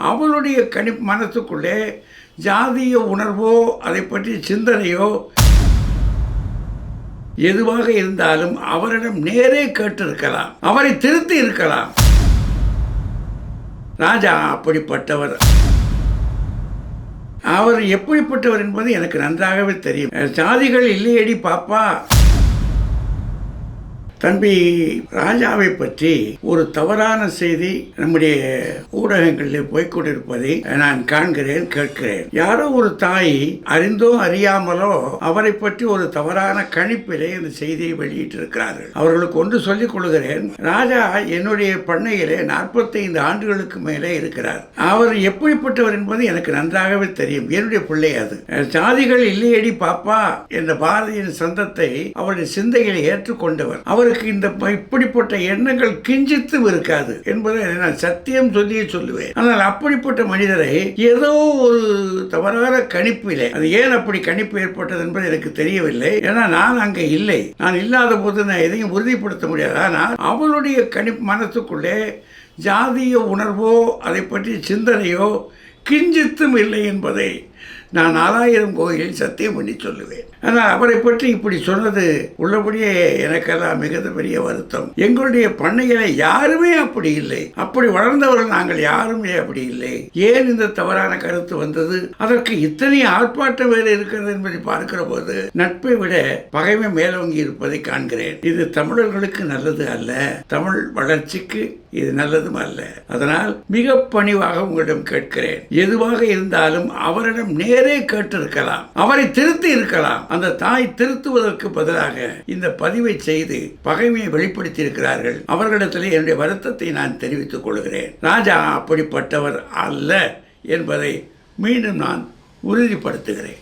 அவளுடைய மனசுக்குள்ளே ஜாதிய உணர்வோ அதை பற்றிய சிந்தனையோ எதுவாக இருந்தாலும் அவரிடம் நேரே கேட்டிருக்கலாம், அவரை திருத்தி இருக்கலாம். ராஜா அப்படிப்பட்டவர். அவர் எப்படிப்பட்டவர் என்பது எனக்கு நன்றாகவே தெரியும். ஜாதிகள் இல்லையடி பாப்பா. தம்பி ராஜாவை பற்றி ஒரு தவறான செய்தி நம்முடைய ஊடகங்களில் போய்கொண்டிருப்பதை நான் காண்கிறேன், கேட்கிறேன். யாரோ ஒரு தாய் அறிந்தோ அறியாமலோ அவரை பற்றி ஒரு தவறான கணிப்பிலே இந்த செய்தியை வெளியிட்டிருக்கிறார்கள். அவர்களுக்கு ஒன்று சொல்லிக் கொள்கிறேன். ராஜா என்னுடைய பண்ணையிலே 45 ஆண்டுகளுக்கு மேலே இருக்கிறார். அவர் எப்படிப்பட்டவர் என்பது எனக்கு நன்றாகவே தெரியும். என்னுடைய பிள்ளை அது. ஜாதிகள் இல்லையடி பாப்பா என்ற பாரதியின் சந்தத்தை அவருடைய சிந்தையில் ஏற்றுக்கொண்டவர். அவருக்கு இந்த இப்படிப்பட்ட எண்ணங்கள் கிஞ்சித்தும் இருக்காது என்பதை நான் சத்தியம் சொல்லியே சொல்லுவேன். ஆனால் அப்படிப்பட்ட மனிதரை ஏதோ ஒரு தவறான கணிப்பிலே, அது ஏன் அப்படி கணிப்பு ஏற்பட்டது என்பது எனக்கு தெரியவில்லை. ஏன்னா நான் அங்கே இல்லை. நான் இல்லாத போது நான் எதையும் உறுதிப்படுத்த முடியாது. ஆனால் அவளுடைய மனசுக்குள்ளே ஜாதிய உணர்வோ அதை பற்றிய சிந்தனையோ கிஞ்சித்தும் இல்லை என்பதை நான் 4000 கோயிலில் சத்தியம் பண்ணி சொல்லுவேன். ஆனால் அவரை பற்றி இப்படி சொன்னது உள்ளபடியே எனக்கெல்லாம் மிகுந்த பெரிய வருத்தம். எங்களுடைய பண்ணையில யாருமே அப்படி இல்லை. அப்படி வளர்ந்தவர்கள் நாங்கள் யாருமே அப்படி இல்லை. ஏன் இந்த தவறான கருத்து வந்தது? அதற்கு இத்தனை ஆர்ப்பாட்டம் வேறு இருக்கிறது என்பதை பார்க்கிற போது நட்பை விட பகைமை மேலோங்கி இருப்பதை காண்கிறேன். இது தமிழர்களுக்கு நல்லது அல்ல, தமிழ் வளர்ச்சிக்கு இது நல்லதும் அல்ல. அதனால் மிக பணிவாக உங்களிடம் கேட்கிறேன், எதுவாக இருந்தாலும் அவரிடம் நேரே கேட்டிருக்கலாம், அவரை திருத்தி இருக்கலாம். அந்த தாய் திருத்துவதற்கு பதிலாக இந்த பதிவை செய்து பகைமையை வெளிப்படுத்தி இருக்கிறார்கள். அவர்களிடத்திலே என்னுடைய வருத்தத்தை நான் தெரிவித்துக் கொள்கிறேன். ராஜா அப்படிப்பட்டவர் அல்ல என்பதை மீண்டும் நான் உறுதிப்படுத்துகிறேன்.